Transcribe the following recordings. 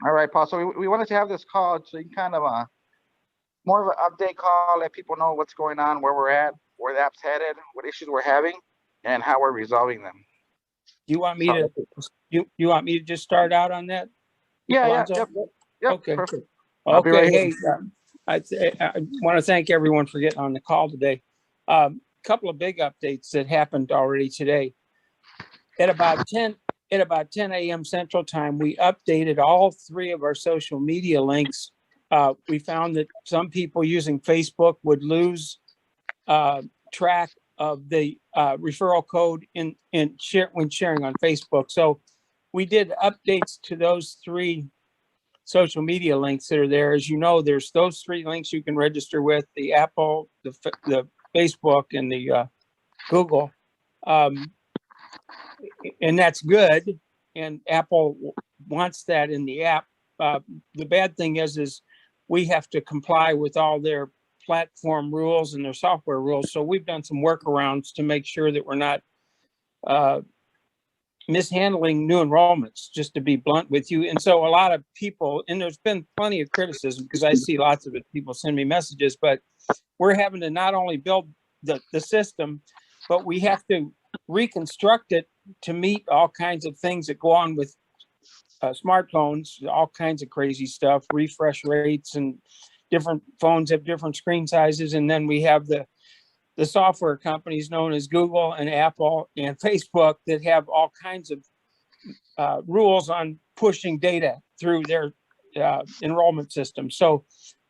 All right, Paul. So we wanted to have this call so you can kind of more of an update call, let people know what's going on, where we're at, where the app's headed, what issues we're having, and how we're resolving them. Do you want me So, to you want me to just start out on that, yeah, Alonzo? yep, Okay. perfect. I'll be Okay. right here. Hey, I want to thank everyone for getting on the call today. Couple of big updates that happened already today. At about 10 a.m. Central Time, we updated all three of our social media links. We found that some people using Facebook would lose track of the referral code when sharing on Facebook. So we did updates to those three social media links that are there. As you know, there's those three links you can register with: the Apple, the Facebook, and the Google. And that's good. And Apple wants that in the app. The bad thing is we have to comply with all their platform rules and their software rules. So we've done some workarounds to make sure that we're not mishandling new enrollments, just to be blunt with you. And so a lot of people, and there's been plenty of criticism because I see lots of it, people send me messages, but we're having to not only build the system, but we have to reconstruct it to meet all kinds of things that go on with smartphones, all kinds of crazy stuff, refresh rates, and different phones have different screen sizes. And then we have the software companies known as Google and Apple and Facebook that have all kinds of rules on pushing data through their enrollment system. So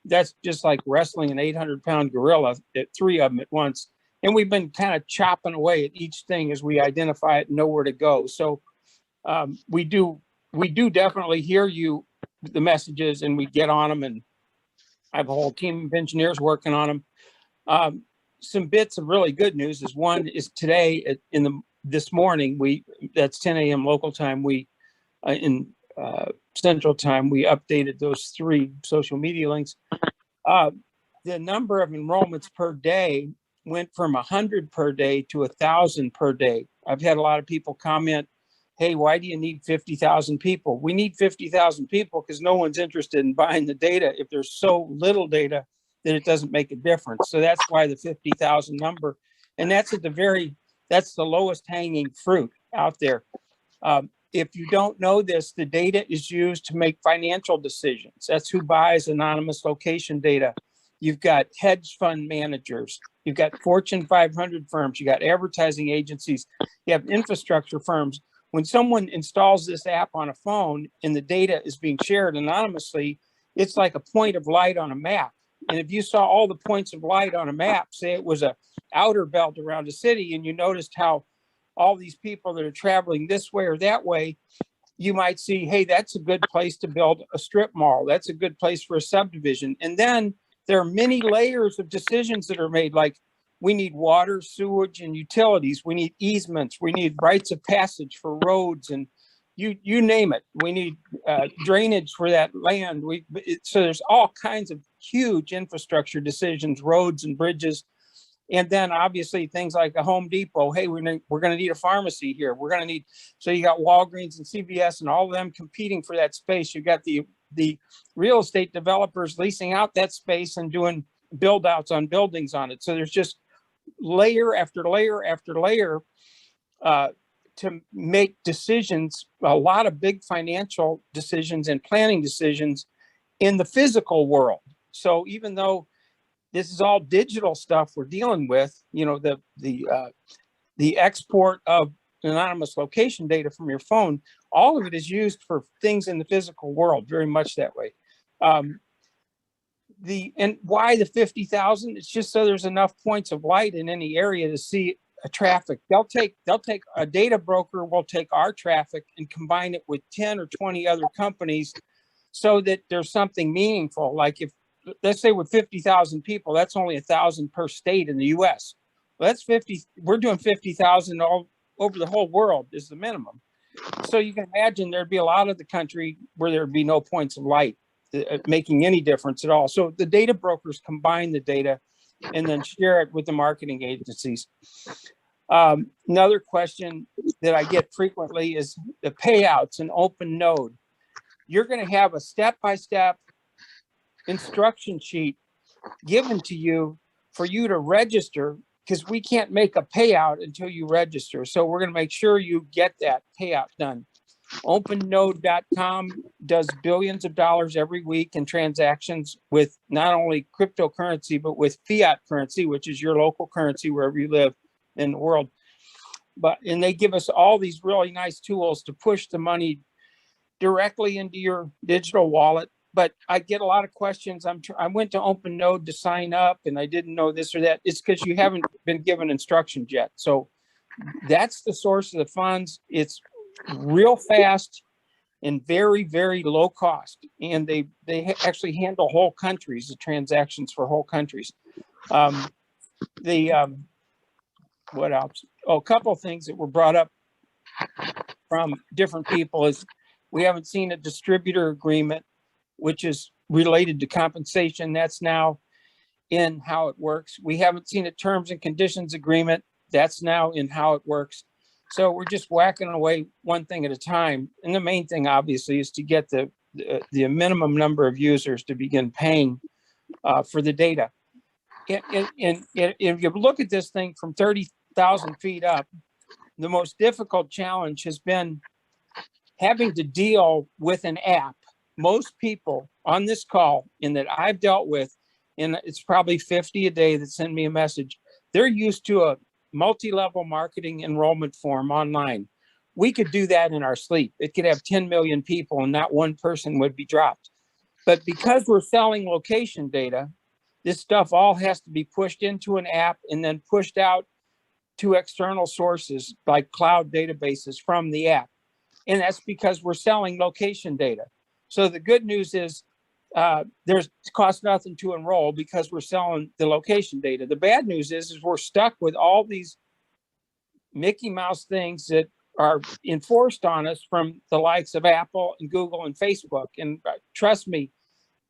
that's just like wrestling an 800-pound gorilla, three of them at once. And we've been kind of chopping away at each thing as we identify it and know where to go. So we do definitely hear you, the messages, and we get on them. And I have a whole team of engineers working on them. Some bits of really good news is one is today this morning, that's 10 a.m. local time, we in Central Time, we updated those three social media links. The number of enrollments per day went from 100 per day to 1,000 per day. I've had a lot of people comment, hey, why do you need 50,000 people? We need 50,000 people because no one's interested in buying the data if there's so little data that it doesn't make a difference. So that's why the 50,000 number, and that's the lowest hanging fruit out there. If you don't know this, the data is used to make financial decisions. That's who buys anonymous location data. You've got hedge fund managers, you've got Fortune 500 firms, you got advertising agencies, you have infrastructure firms. When someone installs this app on a phone and the data is being shared anonymously, it's like a point of light on a map. And if you saw all the points of light on a map, say it was a outer belt around a city, and you noticed how all these people that are traveling this way or that way, you might see, hey, that's a good place to build a strip mall. That's a good place for a subdivision. And then there are many layers of decisions that are made, like we need water, sewage, and utilities. We need easements. We need rights of passage for roads, and you name it. We need drainage for that land. So there's all kinds of huge infrastructure decisions, roads and bridges. And then obviously things like a Home Depot, hey, we're going to need a pharmacy here. So you got Walgreens and CVS and all of them competing for that space. You got the real estate developers leasing out that space and doing build outs on buildings on it. So there's just layer after layer after layer to make decisions, a lot of big financial decisions and planning decisions in the physical world. So even though this is all digital stuff we're dealing with, the export of anonymous location data from your phone, all of it is used for things in the physical world, very much that way. And why the 50,000? It's just so there's enough points of light in any area to see a traffic. They'll take a data broker will take our traffic and combine it with 10 or 20 other companies so that there's something meaningful. Like if, let's say with 50,000 people, that's only 1,000 per state in the US. Well, that's 50. We're doing 50,000 all over the whole world is the minimum. So you can imagine there'd be a lot of the country where there'd be no points of light making any difference at all. So the data brokers combine the data and then share it with the marketing agencies. Another question that I get frequently is the payouts in OpenNode. you're going to have a step-by-step instruction sheet given to you for you to register, because we can't make a payout until you register. So we're going to make sure you get that payout done. OpenNode.com does billions of dollars every week in transactions with not only cryptocurrency, but with fiat currency, which is your local currency wherever you live in the world. And they give us all these really nice tools to push the money directly into your digital wallet. But I get a lot of questions. I went to OpenNode to sign up and I didn't know this or that. It's because you haven't been given instructions yet. So that's the source of the funds. It's real fast and very, very low cost. And they actually handle whole countries, the transactions for whole countries. What else? Oh, a couple of things that were brought up from different people is we haven't seen a distributor agreement, which is related to compensation. That's now in how it works. We haven't seen a terms and conditions agreement. That's now in how it works. So we're just whacking away one thing at a time. And the main thing, obviously, is to get the minimum number of users to begin paying for the data. And if you look at this thing from 30,000 feet up, the most difficult challenge has been having to deal with an app. Most people on this call and that I've dealt with, and it's probably 50 a day that send me a message, they're used to a multi-level marketing enrollment form online. We could do that in our sleep. It could have 10 million people and not one person would be dropped. But because we're selling location data, this stuff all has to be pushed into an app and then pushed out to external sources like cloud databases from the app. And that's because we're selling location data. So the good news is it costs nothing to enroll because we're selling the location data. The bad news is we're stuck with all these Mickey Mouse things that are enforced on us from the likes of Apple and Google and Facebook. And trust me,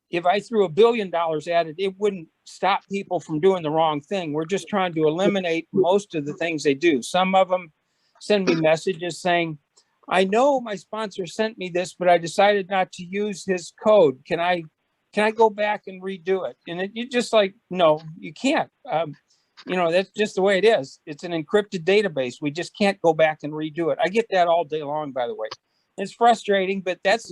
if I threw $1 billion at it, it wouldn't stop people from doing the wrong thing. We're just trying to eliminate most of the things they do. Some of them send me messages saying, I know my sponsor sent me this, but I decided not to use his code. Can I go back and redo it? And you're just like, no, you can't. That's just the way it is. It's an encrypted database. We just can't go back and redo it. I get that all day long, by the way. It's frustrating, but that's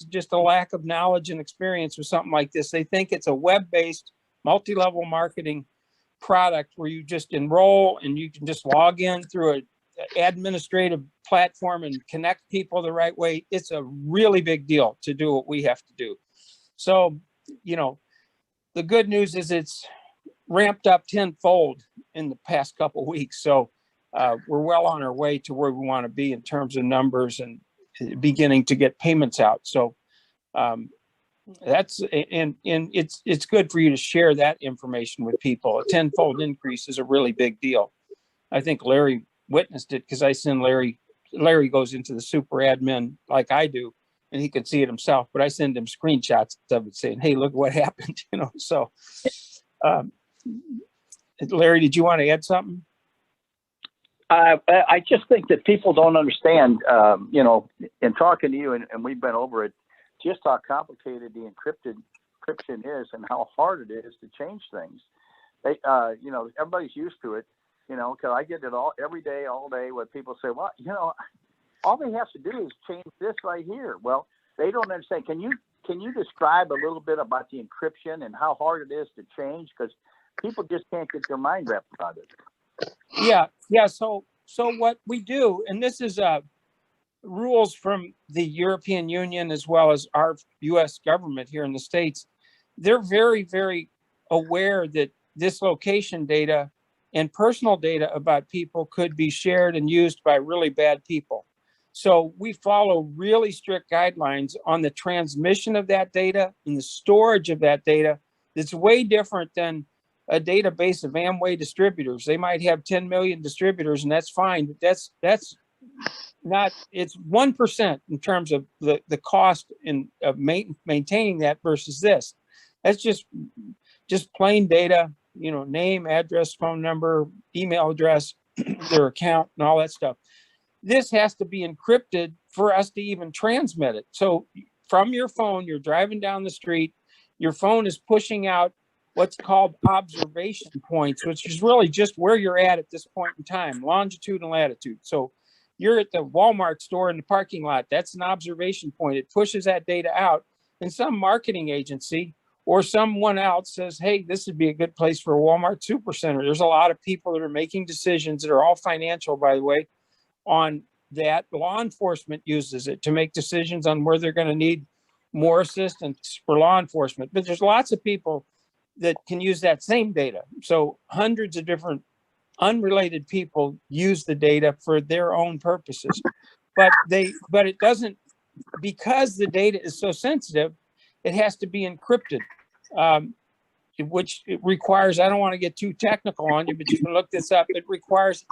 just a lack of knowledge and experience with something like this. They think it's a web-based multi-level marketing product where you just enroll and you can just log in through an administrative platform and connect people the right way. It's a really big deal to do what we have to do. So, the good news is it's ramped up tenfold in the past couple of weeks. So we're well on our way to where we want to be in terms of numbers and beginning to get payments out. So that's it's good for you to share that information with people. A tenfold increase is a really big deal. I think Larry witnessed it because I send Larry goes into the super admin like I do, and he can see it himself, but I send him screenshots of it saying, hey, look what happened, so Larry, did you want to add something? I just think that people don't understand, in talking to you, and we've been over it, just how complicated the encryption is and how hard it is to change things. Everybody's used to it, because I get it every day, all day, where people say, well, all they have to do is change this right here. Well, they don't understand. Can you describe a little bit about the encryption and how hard it is to change? Because people just can't get their mind wrapped around it. Yeah. So what we do, and this is rules from the European Union as well as our U.S. government here in the States, they're very, very aware that this location data and personal data about people could be shared and used by really bad people. So we follow really strict guidelines on the transmission of that data and the storage of that data. It's way different than a database of Amway distributors. They might have 10 million distributors, and that's fine. But that's not, it's 1% in terms of the cost of maintaining that versus this. That's just plain data, name, address, phone number, email address, their account, and all that stuff. This has to be encrypted for us to even transmit it. So from your phone, you're driving down the street, your phone is pushing out what's called observation points, which is really just where you're at this point in time, longitude and latitude. So you're at the Walmart store in the parking lot. That's an observation point. It pushes that data out, and some marketing agency or someone else says, hey, this would be a good place for a Walmart Supercenter. There's a lot of people that are making decisions that are all financial, by the way, on that. Law enforcement uses it to make decisions on where they're going to need more assistance for law enforcement. But there's lots of people that can use that same data. So hundreds of different unrelated people use the data for their own purposes. But it doesn't, because the data is so sensitive, it has to be encrypted, which it requires, I don't want to get too technical on you, but you can look this up. It requires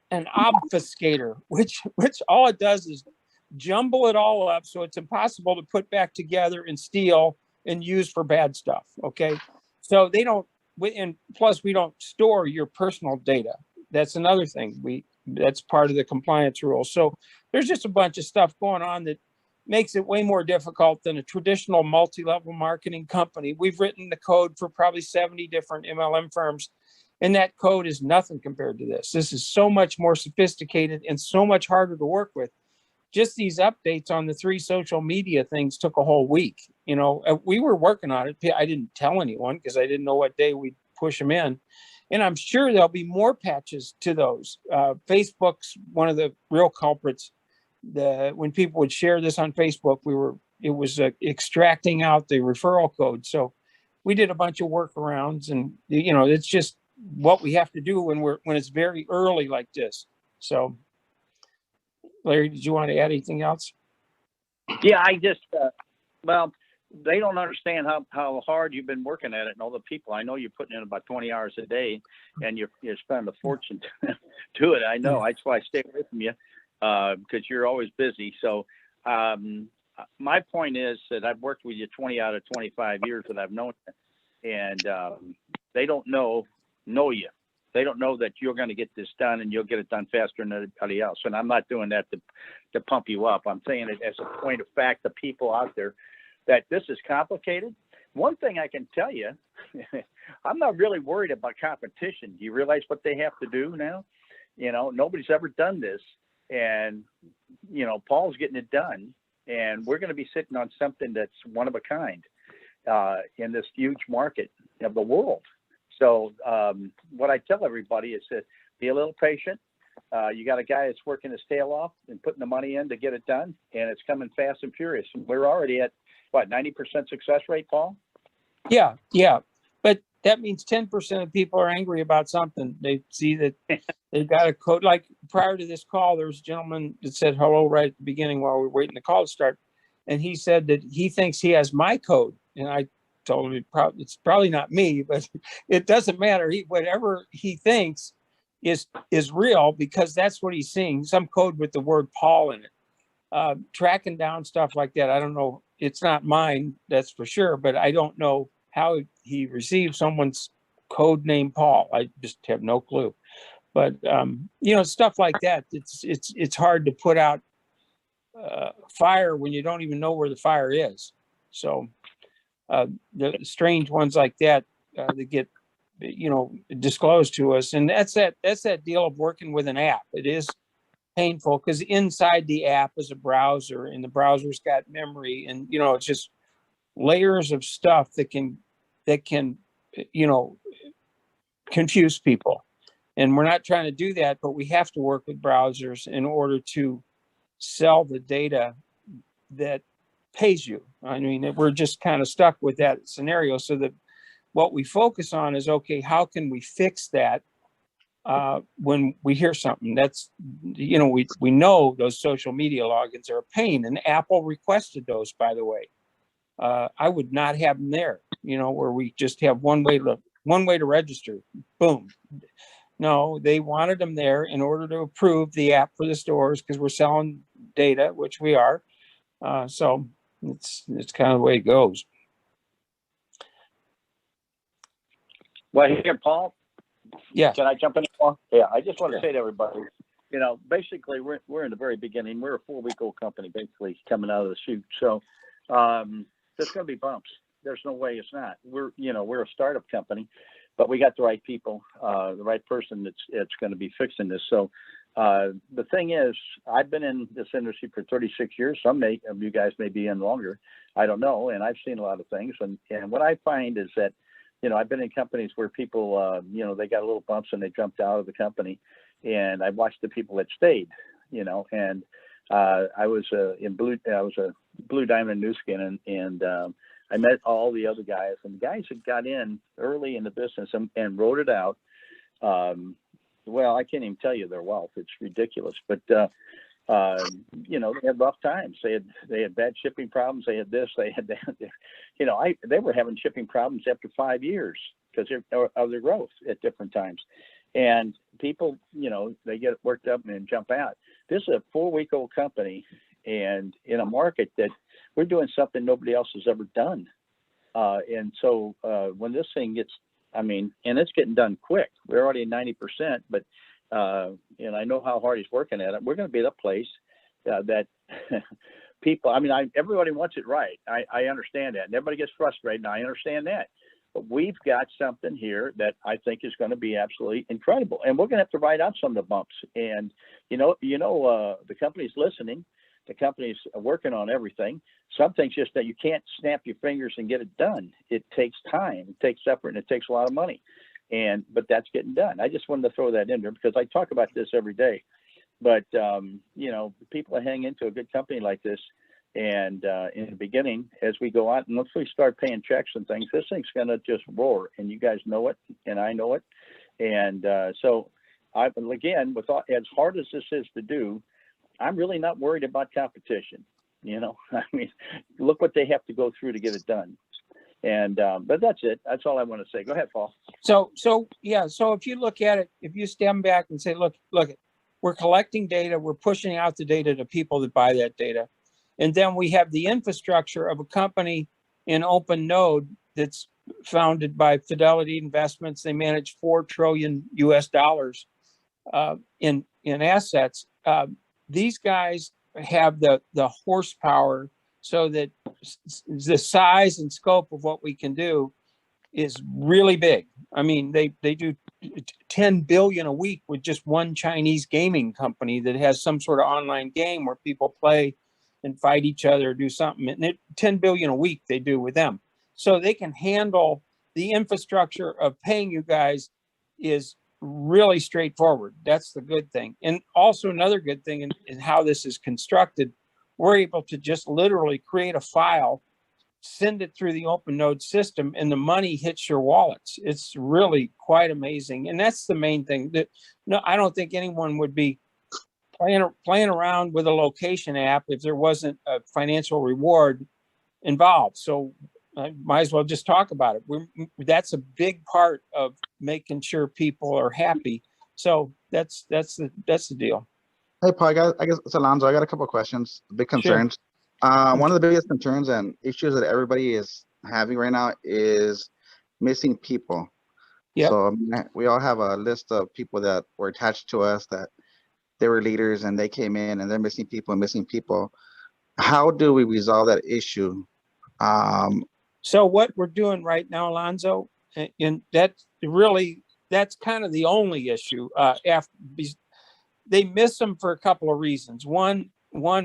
an obfuscator, which all it does is jumble it all up so it's impossible to put back together and steal and use for bad stuff. Okay. So they don't, and plus we don't store your personal data. That's another thing. That's part of the compliance rules. So there's just a bunch of stuff going on that makes it way more difficult than a traditional multi-level marketing company. We've written the code for probably 70 different MLM firms, and that code is nothing compared to this. This is so much more sophisticated and so much harder to work with. Just these updates on the 3 social media things took a whole week. You know, we were working on it. I didn't tell anyone because I didn't know what day we'd push them in. And I'm sure there'll be more patches to those. Facebook's one of the real culprits. When people would share this on Facebook, it was extracting out the referral code. So we did a bunch of workarounds, and you know, it's just what we have to do when it's very early like this. So, Larry, did you want to add anything else? Yeah, I just, well, they don't understand how hard you've been working at it, and all the people. I know you're putting in about 20 hours a day, and you're spending a fortune to it. I know. That's why I stay away from you, because you're always busy. So my point is that I've worked with you 20 out of 25 years that I've known you, and they don't know you. They don't know that you're going to get this done, and you'll get it done faster than anybody else. And I'm not doing that to pump you up. I'm saying it as a point of fact to people out there that this is complicated. One thing I can tell you, I'm not really worried about competition. Do you realize what they have to do now? You know, nobody's ever done this, and you know, Paul's getting it done, and we're going to be sitting on something that's one of a kind in this huge market of the world. So what I tell everybody is to be a little patient. You got a guy that's working his tail off and putting the money in to get it done, and it's coming fast and furious. And we're already at, what, 90% success rate, Paul? Yeah. But that means 10% of people are angry about something. They see that they've got a code. Like prior to this call, there was a gentleman that said hello right at the beginning while we were waiting the call to start. And he said that he thinks he has my code. And I told him it's probably not me, but it doesn't matter. Whatever he thinks is real, because that's what he's seeing. Some code with the word Paul in it. Tracking down stuff like that, I don't know. It's not mine, that's for sure, but I don't know how he received someone's code name Paul. I just have no clue. But you know, stuff like that, it's hard to put out fire when you don't even know where the fire is. So the strange ones like that that get, you know, disclosed to us, and that's that deal of working with an app. It is painful because inside the app is a browser, and the browser's got memory, and you know, it's just layers of stuff that can you know, confuse people. And we're not trying to do that, but we have to work with browsers in order to sell the data that pays you. I mean, we're just kind of stuck with that scenario. So that what we focus on is, okay, how can we fix that when we hear something that's, you know, we know those social media logins are a pain, and Apple requested those, by the way. I would not have them there, you know, where we just have one way to register. Boom. No, they wanted them there in order to approve the app for the stores, because we're selling data, which we are. So it's kind of the way it goes. Well, here, Paul. Yeah. Can I jump in, Paul? Yeah, I just want to say to everybody, you know, basically we're in the very beginning. We're a 4-week-old company, basically coming out of the chute. So there's going to be bumps. There's no way it's not. We're a startup company, but we got the right people, the right person that's going to be fixing this. So the thing is, I've been in this industry for 36 years. Some of you guys may be in longer. I don't know. And I've seen a lot of things. And what I find is that, I've been in companies where people, they got a little bumps and they jumped out of the company. And I watched the people that stayed, and I was a Blue Diamond Nu Skin, and I met all the other guys, and the guys that got in early in the business and wrote it out. Well, I can't even tell you their wealth. It's ridiculous. But, they had rough times. They had bad shipping problems. They had this, they had that. They were having shipping problems after 5 years because of their growth at different times. And people, they get worked up and jump out. This is a 4-week-old company, and in a market that we're doing something nobody else has ever done. And so when this thing gets, and it's getting done quick. We're already at 90%, but and I know how hard he's working at it. We're going to be the place that people. Everybody wants it right. I understand that, and everybody gets frustrated, and I understand that. But we've got something here that I think is going to be absolutely incredible, and we're going to have to ride out some of the bumps. And the company's listening, the company's working on everything. Some things just that you can't snap your fingers and get it done. It takes time, it takes effort, and it takes a lot of money. But that's getting done. I just wanted to throw that in there because I talk about this every day. But people that hang into a good company like this. And in the beginning, as we go out and once we start paying checks and things, this thing's going to just roar, and you guys know it, and I know it. And so, again, as hard as this is to do, I'm really not worried about competition. Look what they have to go through to get it done. And but that's it. That's all I want to say. Go ahead, Paul. So if you look at it, if you stand back and say, look, we're collecting data, we're pushing out the data to people that buy that data. And then we have the infrastructure of a company in OpenNode that's founded by Fidelity Investments. They manage $4 trillion in assets. These guys have the horsepower so that the size and scope of what we can do is really big. They do 10 billion a week with just one Chinese gaming company that has some sort of online game where people play and fight each other, do something. And 10 billion a week they do with them. So they can handle the infrastructure of paying you guys is really straightforward. That's the good thing. And also another good thing in how this is constructed, we're able to just literally create a file, send it through the OpenNode system, and the money hits your wallets. It's really quite amazing. And that's the main thing. I don't think anyone would be playing around with a location app if there wasn't a financial reward involved. So I might as well just talk about it. That's a big part of making sure people are happy. So that's the deal. Hey, Paul, I guess it's Alonzo. I got a couple of questions, big concerns. Sure. One of the biggest concerns and issues that everybody is having right now is missing people. Yeah. So we all have a list of people that were attached to us that they were leaders and they came in and they're missing people. How do we resolve that issue? So what we're doing right now, Alonzo, and that's kind of the only issue. After they miss them for a couple of reasons. One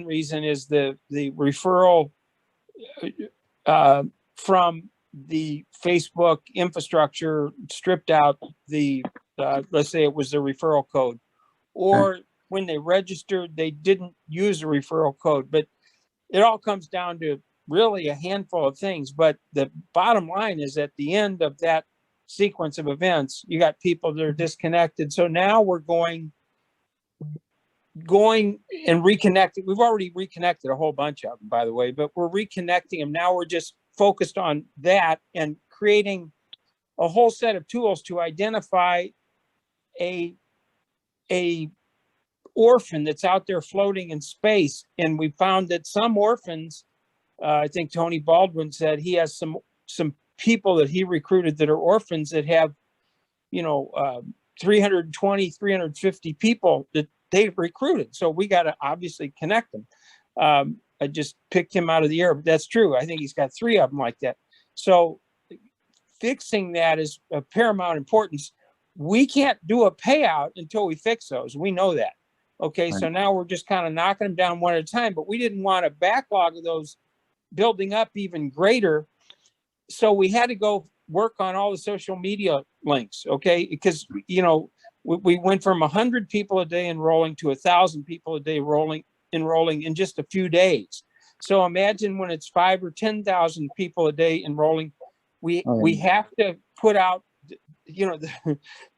reason is the referral from the Facebook infrastructure stripped out the let's say it was the referral code, or when they registered, they didn't use a referral code. But it all comes down to really a handful of things. But the bottom line is at the end of that sequence of events, you got people that are disconnected. So now we're going and reconnecting. We've already reconnected a whole bunch of them, by the way, but we're reconnecting them. Now we're just focused on that and creating a whole set of tools to identify a orphan that's out there floating in space. And we found that some orphans, I think Tony Baldwin said he has some people that he recruited that are orphans that have, 320, 350 people that they recruited. So we got to obviously connect them. I just picked him out of the air, but that's true. I think he's got 3 of them like that. So fixing that is of paramount importance. We can't do a payout until we fix those. We know that. Okay, Right. so now we're just kind of knocking them down one at a time, but we didn't want a backlog of those building up even greater. So we had to go work on all the social media links, okay? Because, you know, we went from 100 people a day enrolling to 1,000 people a day enrolling in just a few days. So imagine when it's 5 or 10,000 people a day enrolling, we have to put out, you know,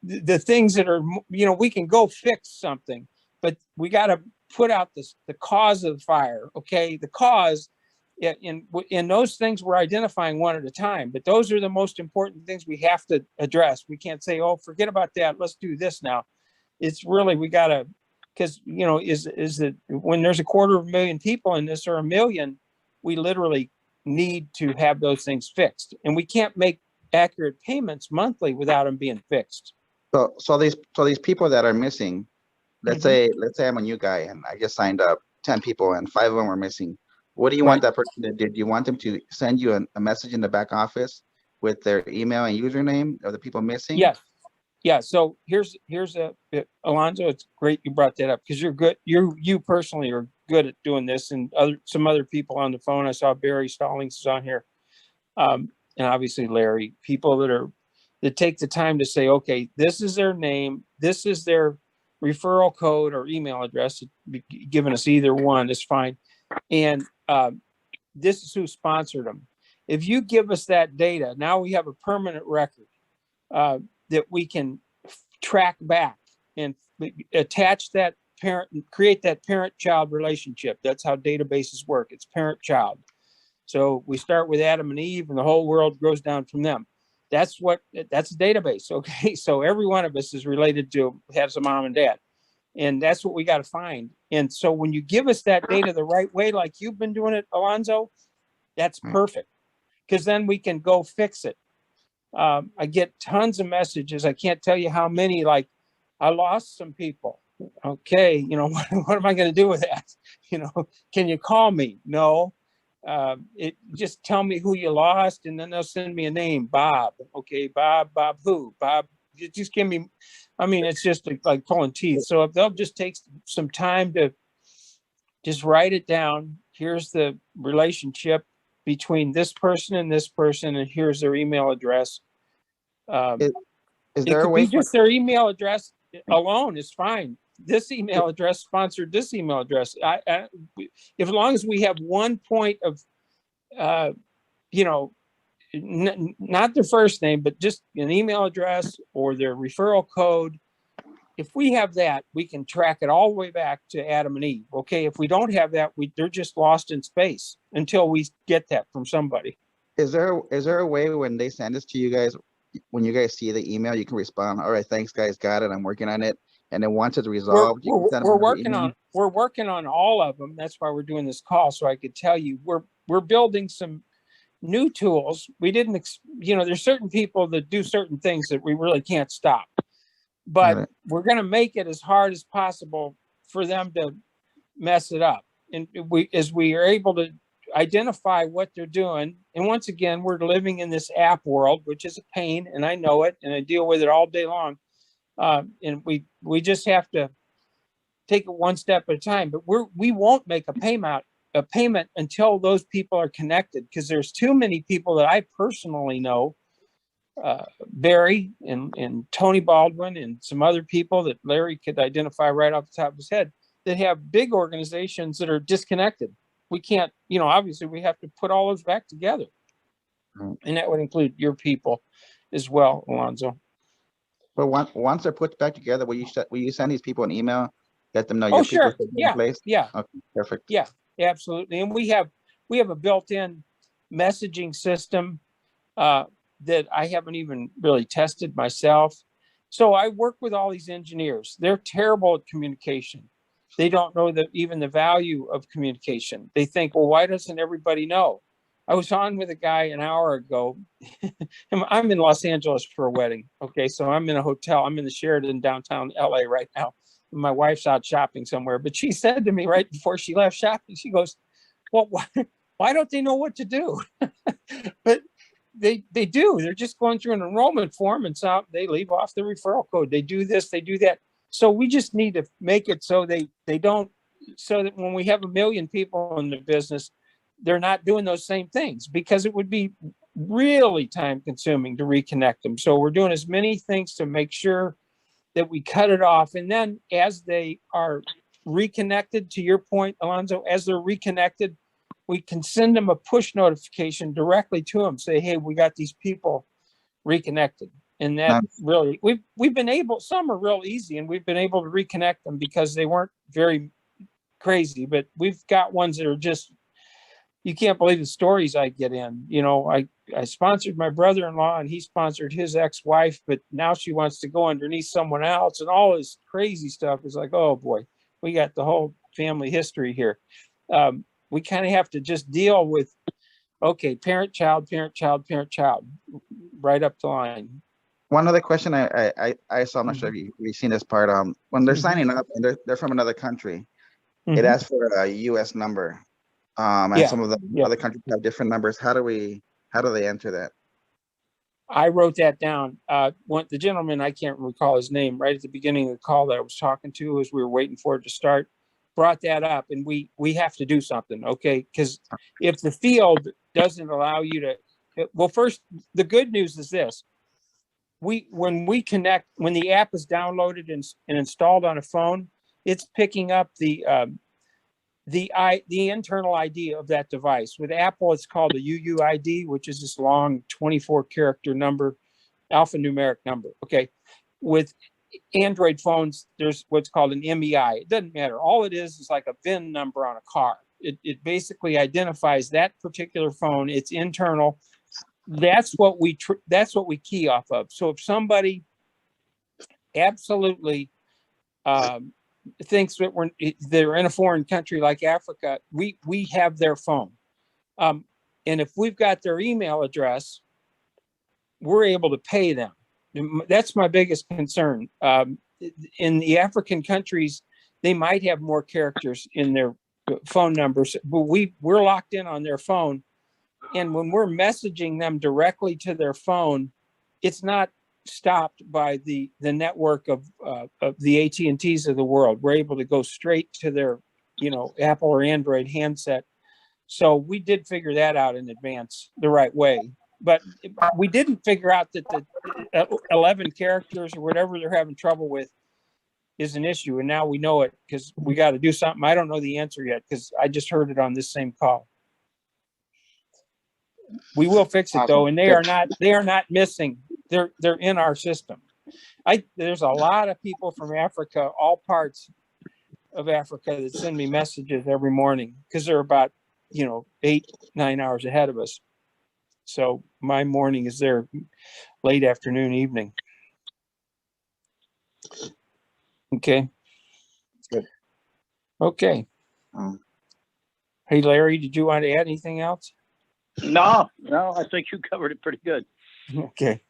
the things that are, you know, we can go fix something, but we got to put out the cause of the fire, okay? The cause, in those things we're identifying one at a time, but those are the most important things we have to address. We can't say, oh, forget about that, let's do this now. It's really, we got to, because, you know, is it when there's 250,000 people in this or 1 million, we literally need to have those things fixed, and we can't make accurate payments monthly without them being fixed. So these people that are missing, let's say I'm a new guy and I just signed up 10 people and 5 of them are missing. What do you want that person to do? Do you want them to send you a message in the back office with their email and username of the people missing? Yes. Yeah. So here's Alonzo, it's great you brought that up, because you're good. You personally are good at doing this, and some other people on the phone. I saw Barry Stallings is on here. And obviously Larry, people that take the time to say, okay, this is their name, this is their referral code or email address, giving us either one is fine. And this is who sponsored them. If you give us that data, now we have a permanent record that we can track back and attach that parent and create that parent-child relationship. That's how databases work. It's parent-child. So we start with Adam and Eve, and the whole world grows down from them. That's a database. Okay. So every one of us is related to, has a mom and dad. And that's what we got to find. And so when you give us that data the right way, like you've been doing it, Alonzo, that's perfect. Because then we can go fix it. I get tons of messages. I can't tell you how many, like, I lost some people. Okay. You know, what am I going to do with that? You know, can you call me? No. Just tell me who you lost, and then they'll send me a name, Bob. Okay, Bob who? Bob, just give me, I mean, it's just like pulling teeth. So if they'll just take some time to just write it down, here's the relationship between this person, and here's their email address. Is there a way? Just their email address alone is fine. This email address sponsored this email address. As long as we have one point of, you know, not their first name, but just an email address or their referral code. If we have that, we can track it all the way back to Adam and Eve. Okay. If we don't have that, they're just lost in space until we get that from somebody. Is there a way when they send this to you guys, when you guys see the email, you can respond, all right, thanks guys, got it, I'm working on it. And then once it's resolved, we're working on all of them. That's why we're doing this call. So I could tell you, we're building some new tools. We didn't, you know, there's certain people that do certain things that we really can't stop, but we're going to make it as hard as possible for them to mess it up. And as we are able to identify what they're doing. And once again, we're living in this app world, which is a pain, and I know it, and I deal with it all day long. And we just have to take it one step at a time. But we won't make a payment until those people are connected, because there's too many people that I personally know, Barry and Tony Baldwin and some other people that Larry could identify right off the top of his head, that have big organizations that are disconnected. We can't, you know, obviously we have to put all those back together. And that would include your people as well, Alonzo. But once they're put back together, will you send these people an email, let them know your people sure. Yeah. in place? Yeah. Okay, perfect. Yeah, absolutely. And we have a built-in messaging system that I haven't even really tested myself. So I work with all these engineers. They're terrible at communication. They don't know even the value of communication. They think, well, why doesn't everybody know? I was on with a guy an hour ago. I'm in Los Angeles for a wedding. Okay, so I'm in a hotel. I'm in the Sheraton downtown LA right now. My wife's out shopping somewhere, but she said to me right before she left shopping, she goes, well, why don't they know what to do? But they do. They're just going through an enrollment form, and so they leave off the referral code. They do this, they do that. So we just need to make it so they don't, so that when we have 1 million people in the business, they're not doing those same things, because it would be really time consuming to reconnect them. So we're doing as many things to make sure that we cut it off. And then as they are reconnected, to your point, Alonzo, as they're reconnected, we can send them a push notification directly to them, say, hey, we got these people reconnected. And that really, we've been able, some are real easy, and we've been able to reconnect them because they weren't very crazy, but we've got ones that are just, you can't believe the stories I get in. You know, I sponsored my brother-in-law, and he sponsored his ex-wife, but now she wants to go underneath someone else, and all this crazy stuff is like, oh boy, we got the whole family history here. We kind of have to just deal with, okay, parent, child, right up the line. One other question I saw, I'm not sure if you've seen this part. When they're signing up and they're from another country, it asks for a U.S. number. And some of the other countries have different numbers. How do they enter that? I wrote that down. The gentleman, I can't recall his name, right at the beginning of the call that I was talking to as we were waiting for it to start, brought that up, and we have to do something, okay? Because if the field doesn't allow you to, well, first, the good news is this. When we connect, when the app is downloaded and installed on a phone, it's picking up the internal ID of that device. With Apple, it's called a UUID, which is this long 24-character number, alphanumeric number. Okay. With Android phones, there's what's called an MEI. It doesn't matter. All it is like a VIN number on a car. It basically identifies that particular phone. It's internal. That's what we key off of. So if somebody absolutely thinks that they're in a foreign country like Africa, we have their phone. And if we've got their email address, we're able to pay them. That's my biggest concern. In the African countries, they might have more characters in their phone numbers, but we're locked in on their phone. And when we're messaging them directly to their phone, it's not stopped by the network of the AT&Ts of the world. We're able to go straight to their, Apple or Android handset. So we did figure that out in advance the right way. But we didn't figure out that the 11 characters or whatever they're having trouble with is an issue. And now we know it because we got to do something. I don't know the answer yet because I just heard it on this same call. We will fix it though, and they are not missing. They're in our system. There's a lot of people from Africa, all parts of Africa, that send me messages every morning because they're about 8-9 hours ahead of us. So my morning is their late afternoon, evening. Okay. Good. Okay. Hey, Larry, did you want to add anything else? No, I think you covered it pretty good. Okay.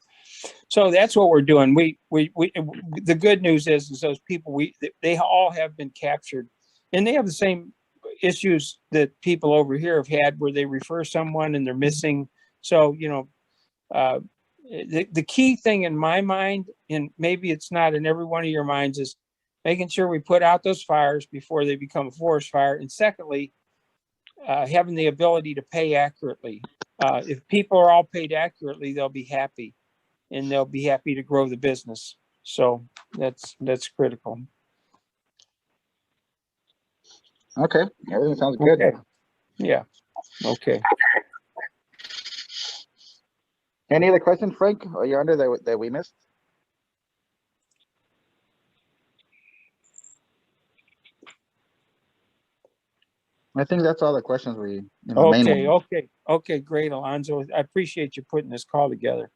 So that's what we're doing. The good news is those people, they all have been captured, and they have the same issues that people over here have had where they refer someone and they're missing. So, the key thing in my mind, and maybe it's not in every one of your minds, is making sure we put out those fires before they become a forest fire. And secondly, having the ability to pay accurately. If people are all paid accurately, they'll be happy, and they'll be happy to grow the business. So that's critical. Okay, everything sounds good. Okay. Yeah. Okay. Any other questions, Frank? Are you under that we missed? I think that's all the questions we. Okay, great, Alonzo. I appreciate you putting this call together.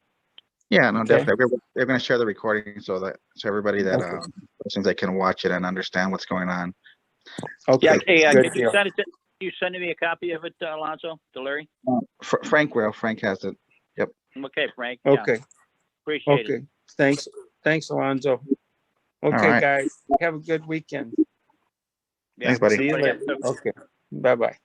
Yeah, no, definitely. We're going to share the recording so everybody that questions, they can watch it and understand what's going on. Okay. Yeah, hey, you sending me a copy of it, Alonzo, to Larry? Frank will. Frank has it. Yep. Okay, Frank. Okay. Yeah. Appreciate it. Thanks, Alonzo. Okay, right. guys, have a good weekend. Yeah. Thanks, buddy. See you later. Okay, bye-bye.